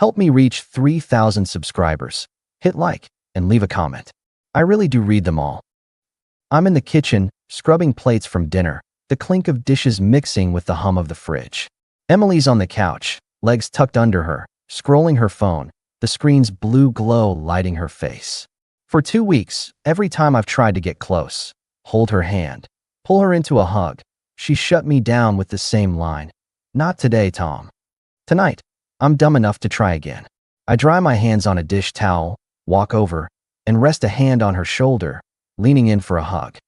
Help me reach 3,000 subscribers. Hit like and leave a comment. I really do read them all. I'm in the kitchen, scrubbing plates from dinner, the clink of dishes mixing with the hum of the fridge. Emily's on the couch, legs tucked under her, scrolling her phone, the screen's blue glow lighting her face. For 2 weeks, every time I've tried to get close, hold her hand, pull her into a hug, she shut me down with the same line. Not today, Tom. Tonight, I'm dumb enough to try again. I dry my hands on a dish towel, walk over, and rest a hand on her shoulder, leaning in for a hug.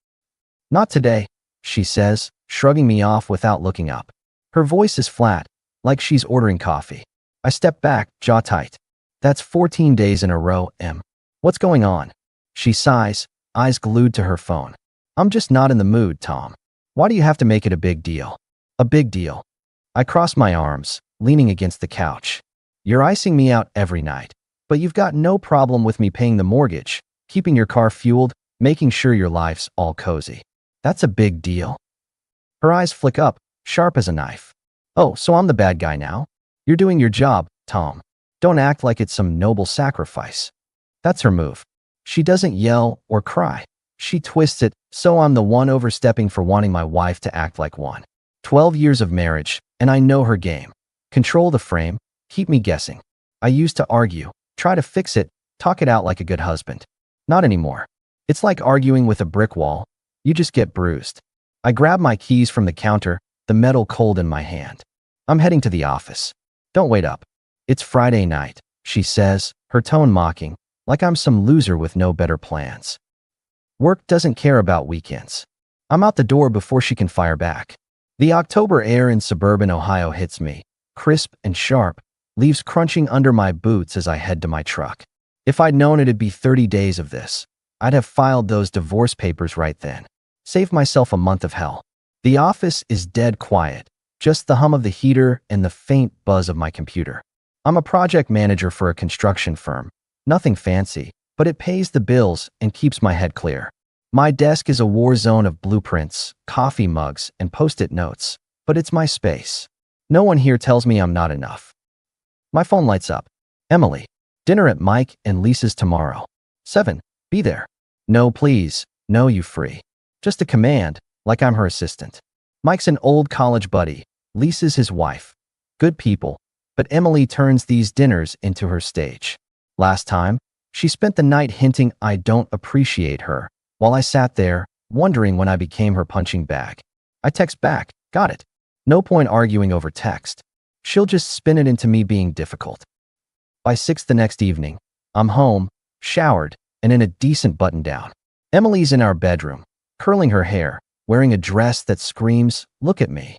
Not today, she says, shrugging me off without looking up. Her voice is flat, like she's ordering coffee. I step back, jaw tight. That's 14 days in a row, Em. What's going on? She sighs, eyes glued to her phone. I'm just not in the mood, Tom. Why do you have to make it a big deal? A big deal. I cross my arms, leaning against the couch. You're icing me out every night, but you've got no problem with me paying the mortgage, keeping your car fueled, making sure your life's all cozy. That's a big deal. Her eyes flick up, sharp as a knife. Oh, so I'm the bad guy now? You're doing your job, Tom. Don't act like it's some noble sacrifice. That's her move. She doesn't yell or cry. She twists it, so I'm the one overstepping for wanting my wife to act like one. 12 years of marriage, and I know her game. Control the frame, keep me guessing. I used to argue, try to fix it, talk it out like a good husband. Not anymore. It's like arguing with a brick wall. You just get bruised. I grab my keys from the counter, the metal cold in my hand. I'm heading to the office. Don't wait up. It's Friday night, she says, her tone mocking, like I'm some loser with no better plans. Work doesn't care about weekends. I'm out the door before she can fire back. The October air in suburban Ohio hits me, crisp and sharp, leaves crunching under my boots as I head to my truck. If I'd known it'd be 30 days of this, I'd have filed those divorce papers right then. Save myself a month of hell. The office is dead quiet, just the hum of the heater and the faint buzz of my computer. I'm a project manager for a construction firm. Nothing fancy, but it pays the bills and keeps my head clear. My desk is a war zone of blueprints, coffee mugs, and post-it notes, but it's my space. No one here tells me I'm not enough. My phone lights up. Emily, dinner at Mike and Lisa's tomorrow. 7, be there. No, please, no, you free. Just a command, like I'm her assistant. Mike's an old college buddy. Lisa's his wife. Good people, but Emily turns these dinners into her stage. Last time, she spent the night hinting I don't appreciate her, while I sat there, wondering when I became her punching bag. I text back, got it. No point arguing over text. She'll just spin it into me being difficult. By 6 the next evening, I'm home, showered, and in a decent button-down. Emily's in our bedroom, curling her hair, wearing a dress that screams, look at me.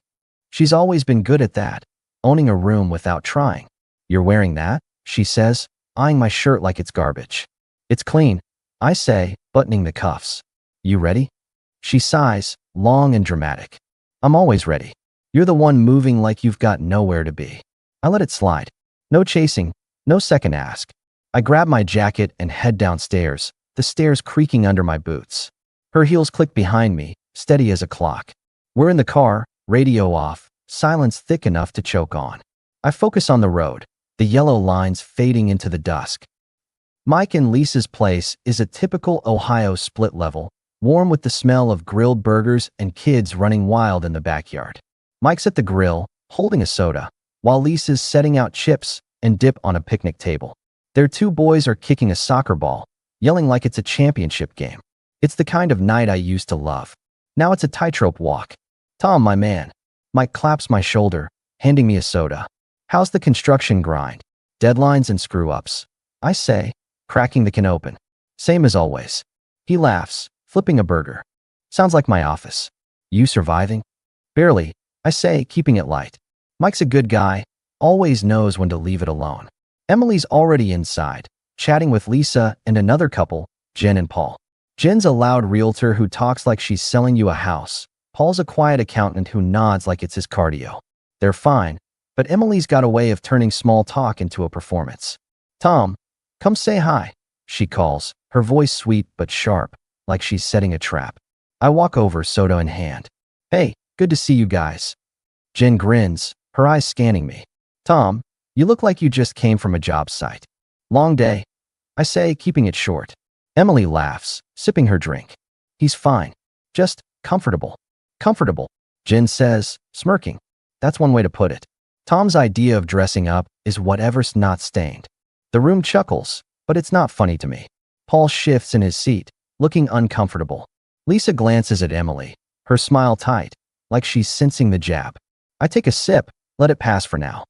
She's always been good at that, owning a room without trying. You're wearing that? She says, eyeing my shirt like it's garbage. It's clean, I say, buttoning the cuffs. You ready? She sighs, long and dramatic. I'm always ready. You're the one moving like you've got nowhere to be. I let it slide. No chasing, no second ask. I grab my jacket and head downstairs, the stairs creaking under my boots. Her heels click behind me, steady as a clock. We're in the car, radio off, silence thick enough to choke on. I focus on the road, the yellow lines fading into the dusk. Mike and Lisa's place is a typical Ohio split level, warm with the smell of grilled burgers and kids running wild in the backyard. Mike's at the grill, holding a soda, while Lisa's setting out chips and dip on a picnic table. Their 2 boys are kicking a soccer ball, yelling like it's a championship game. It's the kind of night I used to love. Now it's a tightrope walk. Tom, my man. Mike claps my shoulder, handing me a soda. How's the construction grind? Deadlines and screw-ups. I say, cracking the can open. Same as always. He laughs, flipping a burger. Sounds like my office. You surviving? Barely, I say, keeping it light. Mike's a good guy, always knows when to leave it alone. Emily's already inside, chatting with Lisa and another couple, Jen and Paul. Jen's a loud realtor who talks like she's selling you a house. Paul's a quiet accountant who nods like it's his cardio. They're fine, but Emily's got a way of turning small talk into a performance. Tom, come say hi, she calls, her voice sweet but sharp, like she's setting a trap. I walk over, soda in hand. Hey, good to see you guys. Jen grins, her eyes scanning me. Tom, You look like you just came from a job site. Long day, I say, keeping it short. Emily laughs, sipping her drink. He's fine. Just comfortable. Comfortable, Jen says, smirking. That's one way to put it. Tom's idea of dressing up is whatever's not stained. The room chuckles, but it's not funny to me. Paul shifts in his seat, looking uncomfortable. Lisa glances at Emily, her smile tight, like she's sensing the jab. I take a sip, let it pass for now.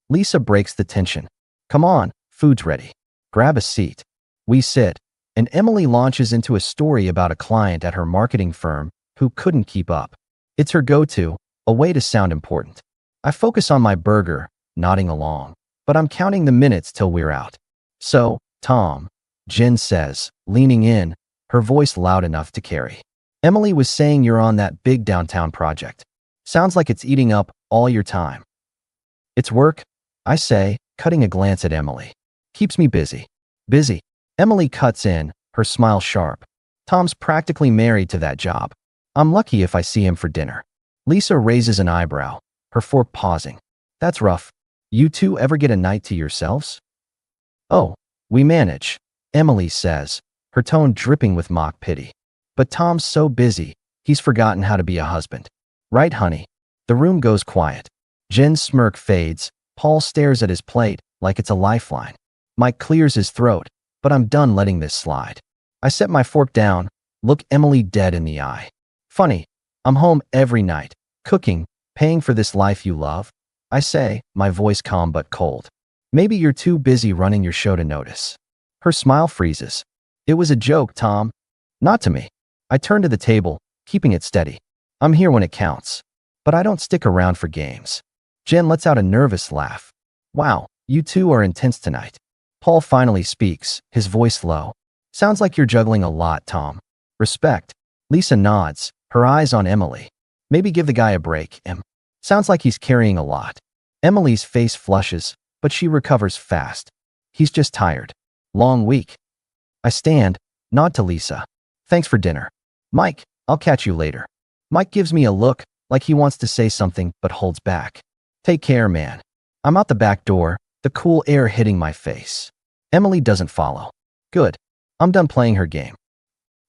Lisa breaks the tension. Come on, food's ready. Grab a seat. We sit, and Emily launches into a story about a client at her marketing firm who couldn't keep up. It's her go-to, a way to sound important. I focus on my burger, nodding along, but I'm counting the minutes till we're out. So, Tom, Jen says, leaning in, her voice loud enough to carry. Emily was saying you're on that big downtown project. Sounds like it's eating up all your time. It's work, I say, cutting a glance at Emily. Keeps me busy. Busy. Emily cuts in, her smile sharp. Tom's practically married to that job. I'm lucky if I see him for dinner. Lisa raises an eyebrow, her fork pausing. That's rough. You two ever get a night to yourselves? Oh, we manage, Emily says, her tone dripping with mock pity. But Tom's so busy, he's forgotten how to be a husband. Right, honey? The room goes quiet. Jen's smirk fades. Paul stares at his plate like it's a lifeline. Mike clears his throat, but I'm done letting this slide. I set my fork down, look Emily dead in the eye. Funny, I'm home every night, cooking, paying for this life you love. I say, my voice calm but cold. Maybe you're too busy running your show to notice. Her smile freezes. It was a joke, Tom. Not to me. I turn to the table, keeping it steady. I'm here when it counts. But I don't stick around for games. Jen lets out a nervous laugh. Wow, you two are intense tonight. Paul finally speaks, his voice low. Sounds like you're juggling a lot, Tom. Respect. Lisa nods, her eyes on Emily. Maybe give the guy a break, Em. Sounds like he's carrying a lot. Emily's face flushes, but she recovers fast. He's just tired. Long week. I stand, nod to Lisa. Thanks for dinner. Mike, I'll catch you later. Mike gives me a look, like he wants to say something but holds back. Take care, man. I'm out the back door, the cool air hitting my face. Emily doesn't follow. Good. I'm done playing her game.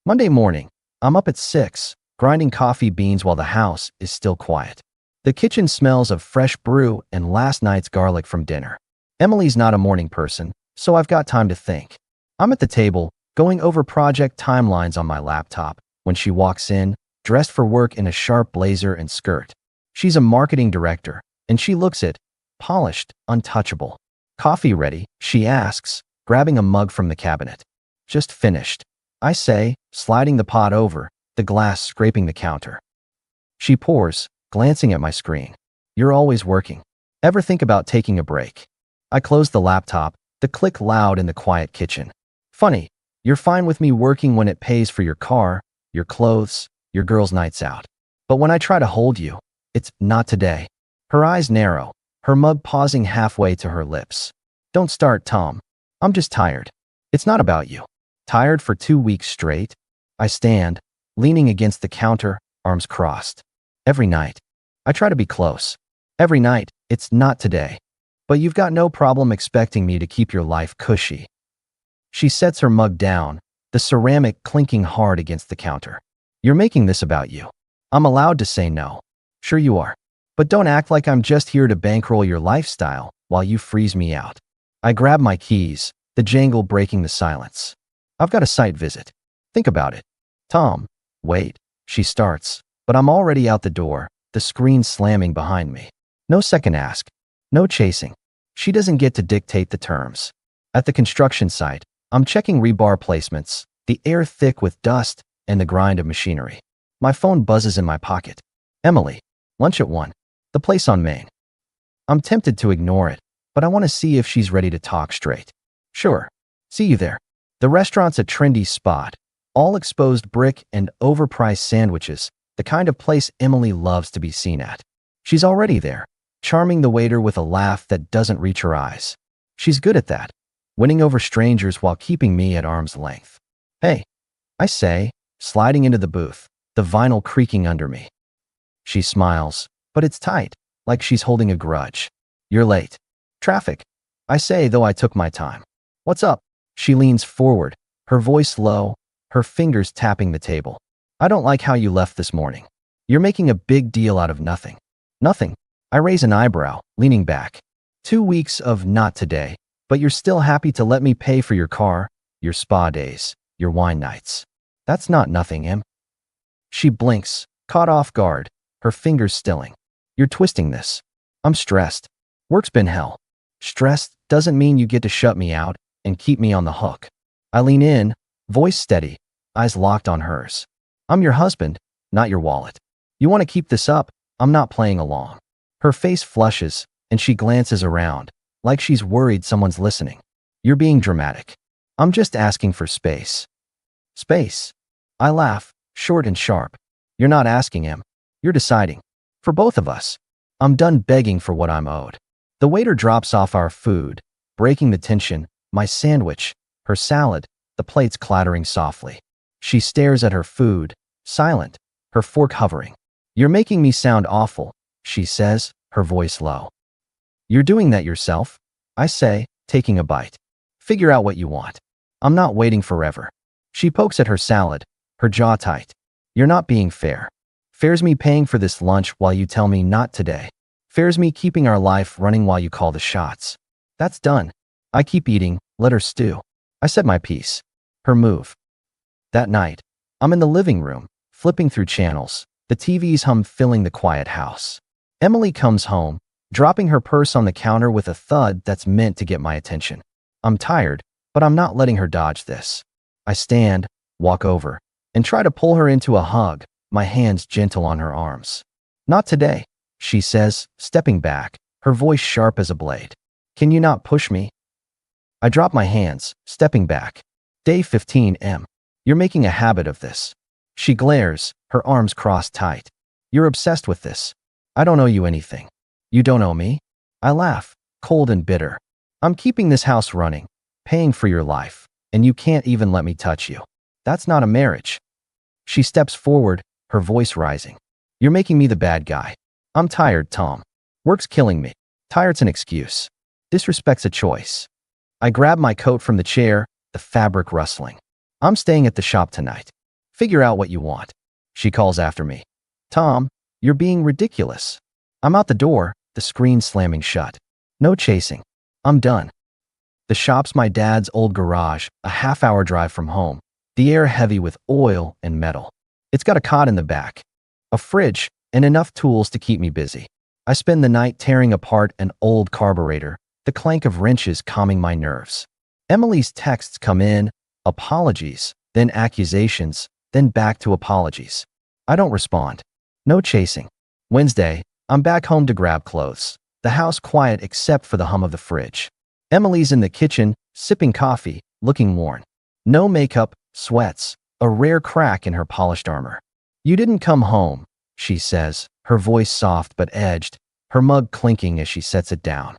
Monday morning, I'm up at 6, grinding coffee beans while the house is still quiet. The kitchen smells of fresh brew and last night's garlic from dinner. Emily's not a morning person, so I've got time to think. I'm at the table, going over project timelines on my laptop, when she walks in, dressed for work in a sharp blazer and skirt. She's a marketing director, and she looks it, polished, untouchable. Coffee ready, she asks, grabbing a mug from the cabinet. Just finished, I say, sliding the pot over, the glass scraping the counter. She pours, glancing at my screen. You're always working. Ever think about taking a break? I close the laptop, the click loud in the quiet kitchen. Funny, you're fine with me working when it pays for your car, your clothes, your girls' nights out. But when I try to hold you, it's not today. Her eyes narrow, her mug pausing halfway to her lips. Don't start, Tom. I'm just tired. It's not about you. Tired for 2 weeks straight? I stand, leaning against the counter, arms crossed. Every night. I try to be close. Every night, it's not today. But you've got no problem expecting me to keep your life cushy. She sets her mug down, the ceramic clinking hard against the counter. You're making this about you. I'm allowed to say no. Sure you are. But don't act like I'm just here to bankroll your lifestyle while you freeze me out. I grab my keys, the jangle breaking the silence. I've got a site visit. Think about it. Tom, wait, she starts, but I'm already out the door, the screen slamming behind me. No second ask. No chasing. She doesn't get to dictate the terms. At the construction site, I'm checking rebar placements, the air thick with dust and the grind of machinery. My phone buzzes in my pocket. Emily, lunch at 1. The place on Main. I'm tempted to ignore it, but I want to see if she's ready to talk straight. Sure. See you there. The restaurant's a trendy spot. All exposed brick and overpriced sandwiches, the kind of place Emily loves to be seen at. She's already there, charming the waiter with a laugh that doesn't reach her eyes. She's good at that, winning over strangers while keeping me at arm's length. Hey, I say, sliding into the booth, the vinyl creaking under me. She smiles, but it's tight, like she's holding a grudge. You're late. Traffic. I say, though I took my time. What's up? She leans forward, her voice low, her fingers tapping the table. I don't like how you left this morning. You're making a big deal out of nothing. Nothing. I raise an eyebrow, leaning back. 2 weeks of not today, but you're still happy to let me pay for your car, your spa days, your wine nights. That's not nothing, Em. She blinks, caught off guard, her fingers stilling. You're twisting this. I'm stressed. Work's been hell. Stressed doesn't mean you get to shut me out and keep me on the hook. I lean in, voice steady, eyes locked on hers. I'm your husband, not your wallet. You want to keep this up? I'm not playing along. Her face flushes, and she glances around, like she's worried someone's listening. You're being dramatic. I'm just asking for space. Space. I laugh, short and sharp. You're not asking him. You're deciding. For both of us. I'm done begging for what I'm owed. The waiter drops off our food, breaking the tension, my sandwich, her salad, the plates clattering softly. She stares at her food, silent, her fork hovering. You're making me sound awful, she says, her voice low. You're doing that yourself, I say, taking a bite. Figure out what you want. I'm not waiting forever. She pokes at her salad, her jaw tight. You're not being fair. Fair's me paying for this lunch while you tell me not today. Fair's me keeping our life running while you call the shots. That's done. I keep eating, let her stew. I said my piece. Her move. That night, I'm in the living room, flipping through channels, the TV's hum filling the quiet house. Emily comes home, dropping her purse on the counter with a thud that's meant to get my attention. I'm tired, but I'm not letting her dodge this. I stand, walk over, and try to pull her into a hug, my hands gentle on her arms. Not today, she says, stepping back, her voice sharp as a blade. Can you not push me? I drop my hands, stepping back. Day 15 M. You're making a habit of this. She glares, her arms crossed tight. You're obsessed with this. I don't owe you anything. You don't owe me? I laugh, cold and bitter. I'm keeping this house running, paying for your life, and you can't even let me touch you. That's not a marriage. She steps forward, her voice rising. You're making me the bad guy. I'm tired, Tom. Work's killing me. Tired's an excuse. Disrespect's a choice. I grab my coat from the chair, the fabric rustling. I'm staying at the shop tonight. Figure out what you want. She calls after me. Tom, you're being ridiculous. I'm out the door, the screen slamming shut. No chasing. I'm done. The shop's my dad's old garage, a half-hour drive from home, the air heavy with oil and metal. It's got a cot in the back, a fridge, and enough tools to keep me busy. I spend the night tearing apart an old carburetor, the clank of wrenches calming my nerves. Emily's texts come in, apologies, then accusations, then back to apologies. I don't respond. No chasing. Wednesday, I'm back home to grab clothes. The house quiet except for the hum of the fridge. Emily's in the kitchen, sipping coffee, looking worn. No makeup, sweats, a rare crack in her polished armor. You didn't come home, she says, her voice soft but edged, her mug clinking as she sets it down.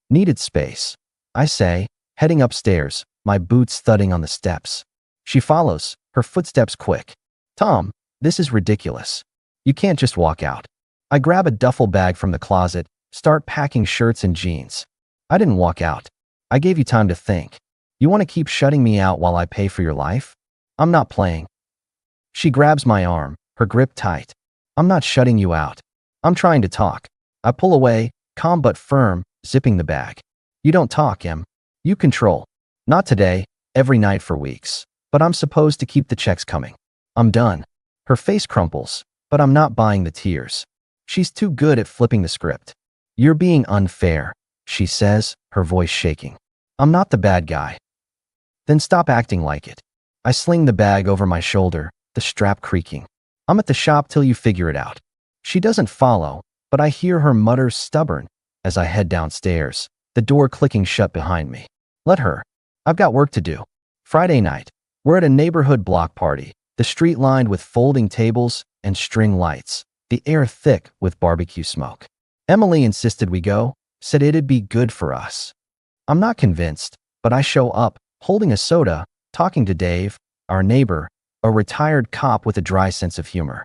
Needed space, I say, heading upstairs, my boots thudding on the steps. She follows, her footsteps quick. Tom, this is ridiculous. You can't just walk out. I grab a duffel bag from the closet, start packing shirts and jeans. I didn't walk out. I gave you time to think. You want to keep shutting me out while I pay for your life? I'm not playing. She grabs my arm, her grip tight. I'm not shutting you out. I'm trying to talk. I pull away, calm but firm, zipping the bag. You don't talk, Em. You control. Not today, every night for weeks. But I'm supposed to keep the checks coming. I'm done. Her face crumples, but I'm not buying the tears. She's too good at flipping the script. You're being unfair, she says, her voice shaking. I'm not the bad guy. Then stop acting like it. I sling the bag over my shoulder, the strap creaking. I'm at the shop till you figure it out. She doesn't follow, but I hear her mutter stubborn as I head downstairs, the door clicking shut behind me. Let her. I've got work to do. Friday night. We're at a neighborhood block party, the street lined with folding tables and string lights, the air thick with barbecue smoke. Emily insisted we go, said it'd be good for us. I'm not convinced, but I show up, holding a soda, talking to Dave, our neighbor, a retired cop with a dry sense of humor.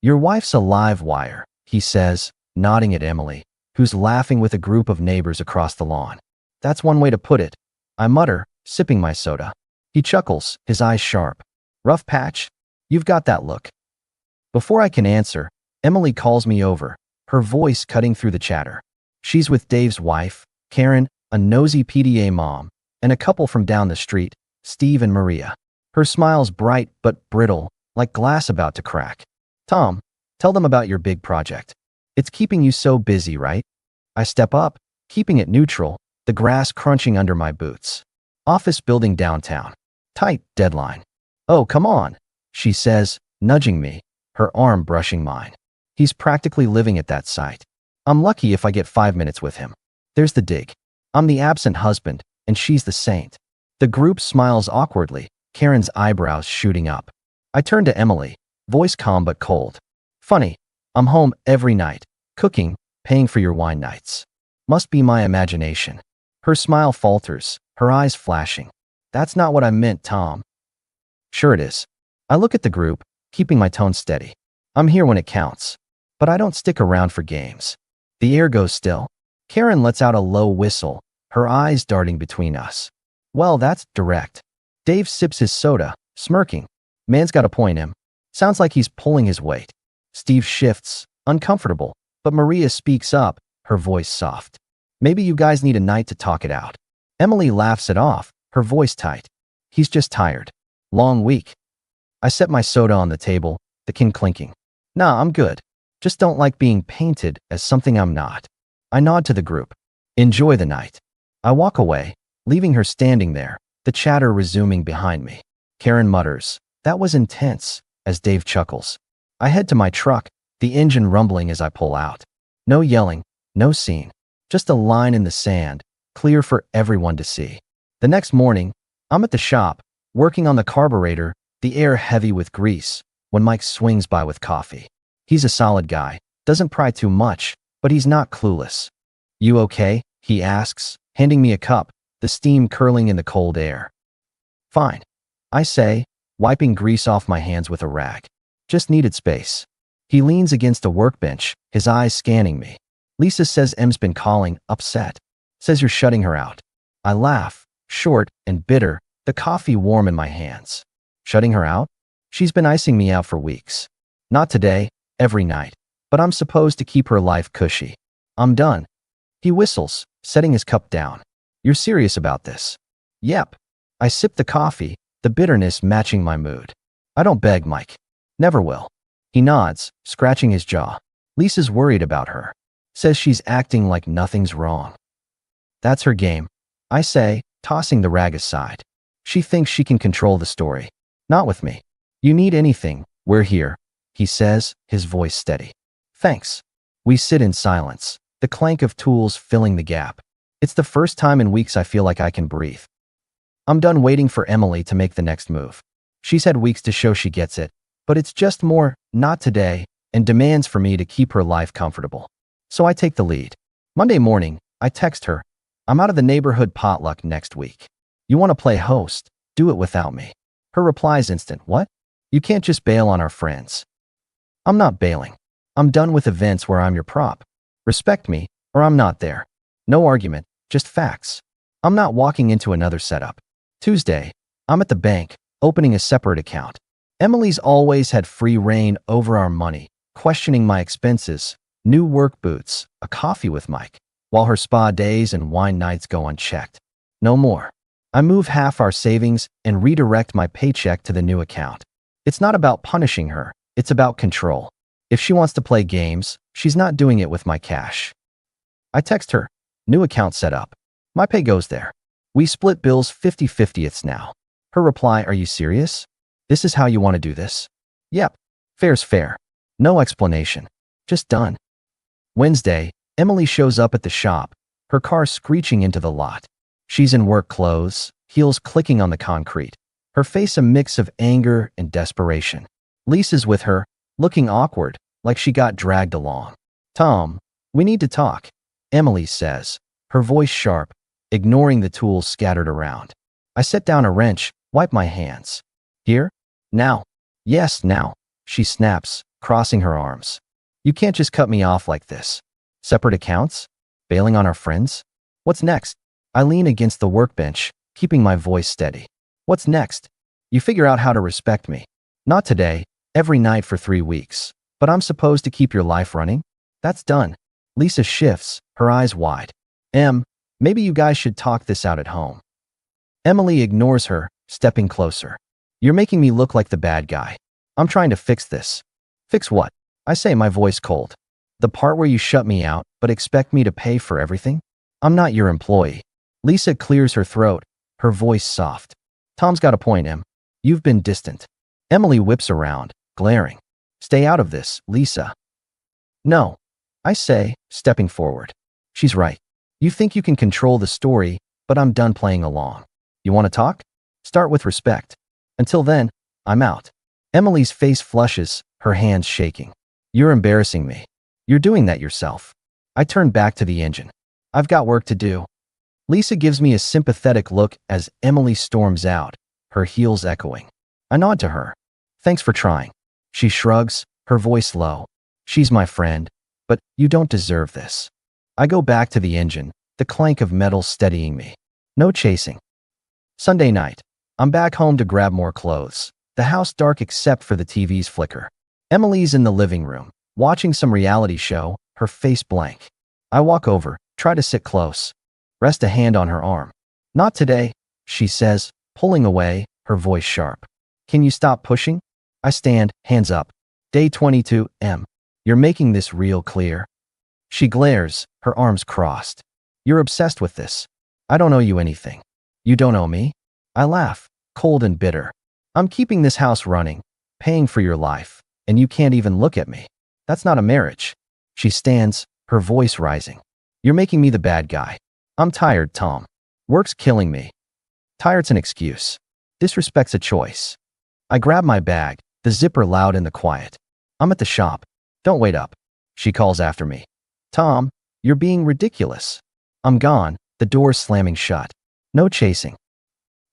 Your wife's a live wire, he says, nodding at Emily, who's laughing with a group of neighbors across the lawn. That's one way to put it, I mutter, sipping my soda. He chuckles, his eyes sharp. Rough patch? You've got that look. Before I can answer, Emily calls me over, her voice cutting through the chatter. She's with Dave's wife, Karen, a nosy PTA mom, and a couple from down the street, Steve and Maria. Her smile's bright but brittle, like glass about to crack. Tom, tell them about your big project. It's keeping you so busy, right? I step up, keeping it neutral, the grass crunching under my boots. Office building downtown. Tight deadline. Oh, come on, she says, nudging me, her arm brushing mine. He's practically living at that site. I'm lucky if I get 5 minutes with him. There's the dig. I'm the absent husband, and she's the saint. The group smiles awkwardly, Karen's eyebrows shooting up. I turn to Emily, voice calm but cold. Funny, I'm home every night, cooking, paying for your wine nights. Must be my imagination. Her smile falters, her eyes flashing. That's not what I meant, Tom. Sure it is. I look at the group, keeping my tone steady. I'm here when it counts, but I don't stick around for games. The air goes still. Karen lets out a low whistle, her eyes darting between us. Well, that's direct. Dave sips his soda, smirking. Man's got a point, him. Sounds like he's pulling his weight. Steve shifts, uncomfortable, but Maria speaks up, her voice soft. Maybe you guys need a night to talk it out. Emily laughs it off, her voice tight. He's just tired. Long week. I set my soda on the table, the can clinking. Nah, I'm good. Just don't like being painted as something I'm not. I nod to the group. Enjoy the night. I walk away, leaving her standing there, the chatter resuming behind me. Karen mutters, that was intense, as Dave chuckles. I head to my truck, the engine rumbling as I pull out. No yelling, no scene. Just a line in the sand, clear for everyone to see. The next morning, I'm at the shop, working on the carburetor, the air heavy with grease, when Mike swings by with coffee. He's a solid guy, doesn't pry too much, but he's not clueless. You okay? He asks, handing me a cup, the steam curling in the cold air. Fine, I say, wiping grease off my hands with a rag. Just needed space. He leans against a workbench, his eyes scanning me. Lisa says Em's been calling, upset. Says you're shutting her out. I laugh, short and bitter, the coffee warm in my hands. Shutting her out? She's been icing me out for weeks. Not today, every night. But I'm supposed to keep her life cushy. I'm done. He whistles, setting his cup down. You're serious about this? Yep. I sip the coffee, the bitterness matching my mood. I don't beg, Mike. Never will. He nods, scratching his jaw. Lisa's worried about her. Says she's acting like nothing's wrong. That's her game, I say, tossing the rag aside. She thinks she can control the story. Not with me. You need anything, we're here, he says, his voice steady. Thanks. We sit in silence, the clank of tools filling the gap. It's the first time in weeks I feel like I can breathe. I'm done waiting for Emily to make the next move. She's had weeks to show she gets it, but it's just more, not today, and demands for me to keep her life comfortable. So I take the lead. Monday morning, I text her. I'm out of the neighborhood potluck next week. You want to play host? Do it without me. Her reply's instant. What? You can't just bail on our friends. I'm not bailing. I'm done with events where I'm your prop. Respect me, or I'm not there. No argument, just facts. I'm not walking into another setup. Tuesday, I'm at the bank, opening a separate account. Emily's always had free reign over our money, questioning my expenses, new work boots, a coffee with Mike, while her spa days and wine nights go unchecked. No more. I move half our savings and redirect my paycheck to the new account. It's not about punishing her, it's about control. If she wants to play games, she's not doing it with my cash. I text her, new account set up. My pay goes there. We split bills 50/50 now. Her reply, are you serious? This is how you want to do this? Yep. Fair's fair. No explanation. Just done. Wednesday, Emily shows up at the shop, her car screeching into the lot. She's in work clothes, heels clicking on the concrete, her face a mix of anger and desperation. Lisa's with her, looking awkward, like she got dragged along. Tom, we need to talk, Emily says, her voice sharp, ignoring the tools scattered around. I set down a wrench, wipe my hands. Here? Now? Yes, now, she snaps, crossing her arms. You can't just cut me off like this. Separate accounts? Bailing on our friends? What's next? I lean against the workbench, keeping my voice steady. What's next? You figure out how to respect me. Not today, every night for 3 weeks. But I'm supposed to keep your life running? That's done. Lisa shifts, her eyes wide. Maybe you guys should talk this out at home. Emily ignores her, stepping closer. You're making me look like the bad guy. I'm trying to fix this. Fix what? I say, my voice cold. The part where you shut me out, but expect me to pay for everything? I'm not your employee. Lisa clears her throat, her voice soft. Tom's got a point, Em. You've been distant. Emily whips around, glaring. Stay out of this, Lisa. No, I say, stepping forward. She's right. You think you can control the story, but I'm done playing along. You want to talk? Start with respect. Until then, I'm out. Emily's face flushes, her hands shaking. You're embarrassing me. You're doing that yourself. I turn back to the engine. I've got work to do. Lisa gives me a sympathetic look as Emily storms out, her heels echoing. I nod to her. Thanks for trying. She shrugs, her voice low. She's my friend, but you don't deserve this. I go back to the engine, the clank of metal steadying me. No chasing. Sunday night. I'm back home to grab more clothes. The house dark except for the TV's flicker. Emily's in the living room, watching some reality show, her face blank. I walk over, try to sit close. Rest a hand on her arm. Not today, she says, pulling away, her voice sharp. Can you stop pushing? I stand, hands up. Day 22, Em. You're making this real clear. She glares, her arms crossed. You're obsessed with this. I don't owe you anything. You don't owe me? I laugh, cold and bitter. I'm keeping this house running, paying for your life, and you can't even look at me. That's not a marriage. She stands, her voice rising. You're making me the bad guy. I'm tired, Tom. Work's killing me. Tired's an excuse. Disrespect's a choice. I grab my bag, the zipper loud in the quiet. I'm at the shop. Don't wait up. She calls after me. Tom, you're being ridiculous. I'm gone, the door slamming shut. No chasing.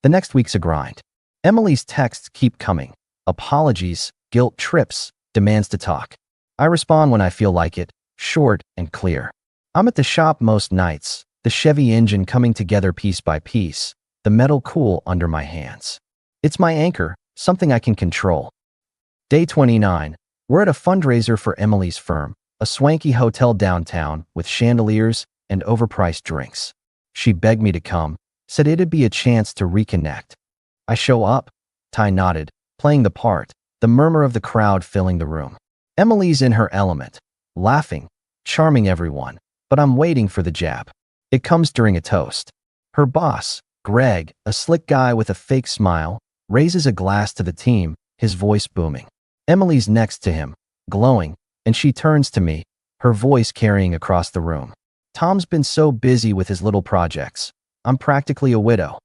The next week's a grind. Emily's texts keep coming. Apologies, guilt trips, demands to talk. I respond when I feel like it, short and clear. I'm at the shop most nights, the Chevy engine coming together piece by piece, the metal cool under my hands. It's my anchor, something I can control. Day 29. We're at a fundraiser for Emily's firm, a swanky hotel downtown with chandeliers and overpriced drinks. She begged me to come, said it'd be a chance to reconnect. I show up. Ty nodded, playing the part, the murmur of the crowd filling the room. Emily's in her element, laughing, charming everyone, but I'm waiting for the jab. It comes during a toast. Her boss, Greg, a slick guy with a fake smile, raises a glass to the team, his voice booming. Emily's next to him, glowing, and she turns to me, her voice carrying across the room. Tom's been so busy with his little projects. I'm practically a widow.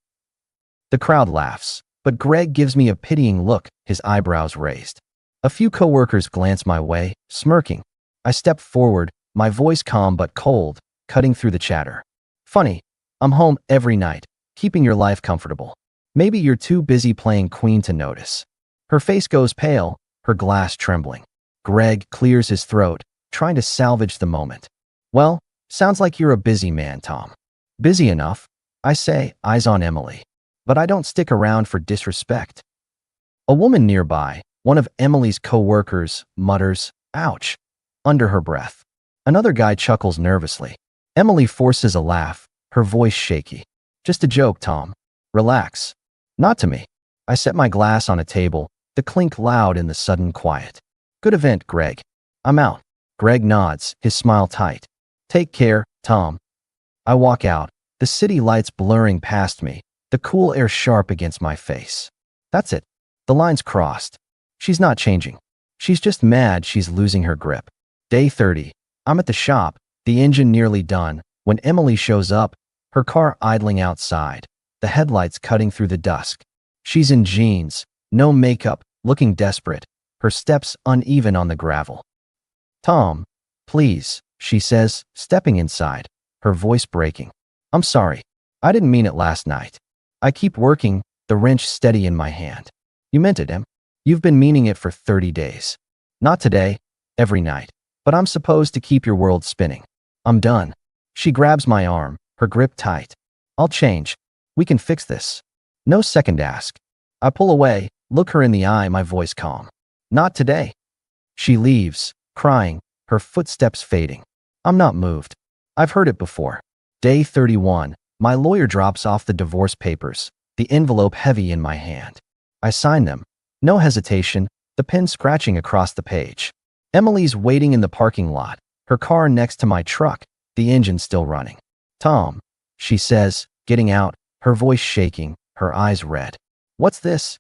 The crowd laughs, but Greg gives me a pitying look, his eyebrows raised. A few coworkers glance my way, smirking. I step forward, my voice calm but cold, cutting through the chatter. Funny, I'm home every night, keeping your life comfortable. Maybe you're too busy playing queen to notice. Her face goes pale, her glass trembling. Greg clears his throat, trying to salvage the moment. Well, sounds like you're a busy man, Tom. Busy enough, I say, eyes on Emily. But I don't stick around for disrespect. A woman nearby, one of Emily's co-workers, mutters, ouch, under her breath. Another guy chuckles nervously. Emily forces a laugh, her voice shaky. Just a joke, Tom. Relax. Not to me. I set my glass on a table, the clink loud in the sudden quiet. Good event, Greg. I'm out. Greg nods, his smile tight. Take care, Tom. I walk out, the city lights blurring past me, the cool air sharp against my face. That's it. The line's crossed. She's not changing. She's just mad she's losing her grip. Day 30. I'm at the shop, the engine nearly done, when Emily shows up, her car idling outside, the headlights cutting through the dusk. She's in jeans, no makeup, looking desperate, her steps uneven on the gravel. Tom, please, she says, stepping inside, her voice breaking. I'm sorry. I didn't mean it last night. I keep working, the wrench steady in my hand. You meant it, Em. You've been meaning it for 30 days. Not today, every night. But I'm supposed to keep your world spinning. I'm done. She grabs my arm, her grip tight. I'll change. We can fix this. No second ask. I pull away, look her in the eye, my voice calm. Not today. She leaves, crying, her footsteps fading. I'm not moved. I've heard it before. Day 31. My lawyer drops off the divorce papers, the envelope heavy in my hand. I sign them. No hesitation, the pen scratching across the page. Emily's waiting in the parking lot, her car next to my truck, the engine still running. Tom, she says, getting out, her voice shaking, her eyes red. What's this?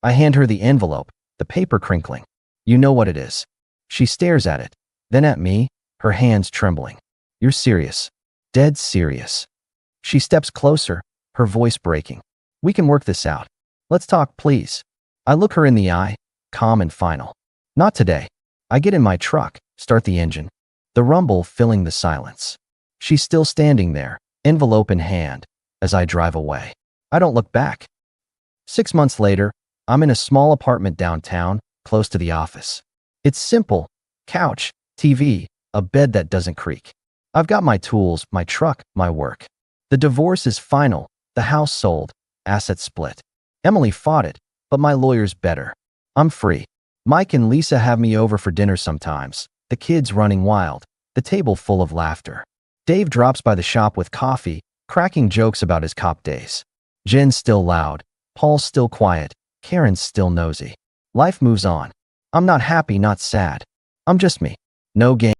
I hand her the envelope, the paper crinkling. You know what it is. She stares at it, then at me, her hands trembling. You're serious. Dead serious. She steps closer, her voice breaking. We can work this out. Let's talk, please. I look her in the eye, calm and final. Not today. I get in my truck, start the engine. The rumble filling the silence. She's still standing there, envelope in hand, as I drive away. I don't look back. 6 months later, I'm in a small apartment downtown, close to the office. It's simple. Couch, TV, a bed that doesn't creak. I've got my tools, my truck, my work. The divorce is final, the house sold, assets split. Emily fought it, but my lawyer's better. I'm free. Mike and Lisa have me over for dinner sometimes, the kids running wild, the table full of laughter. Dave drops by the shop with coffee, cracking jokes about his cop days. Jen's still loud, Paul's still quiet, Karen's still nosy. Life moves on. I'm not happy, not sad. I'm just me. No game.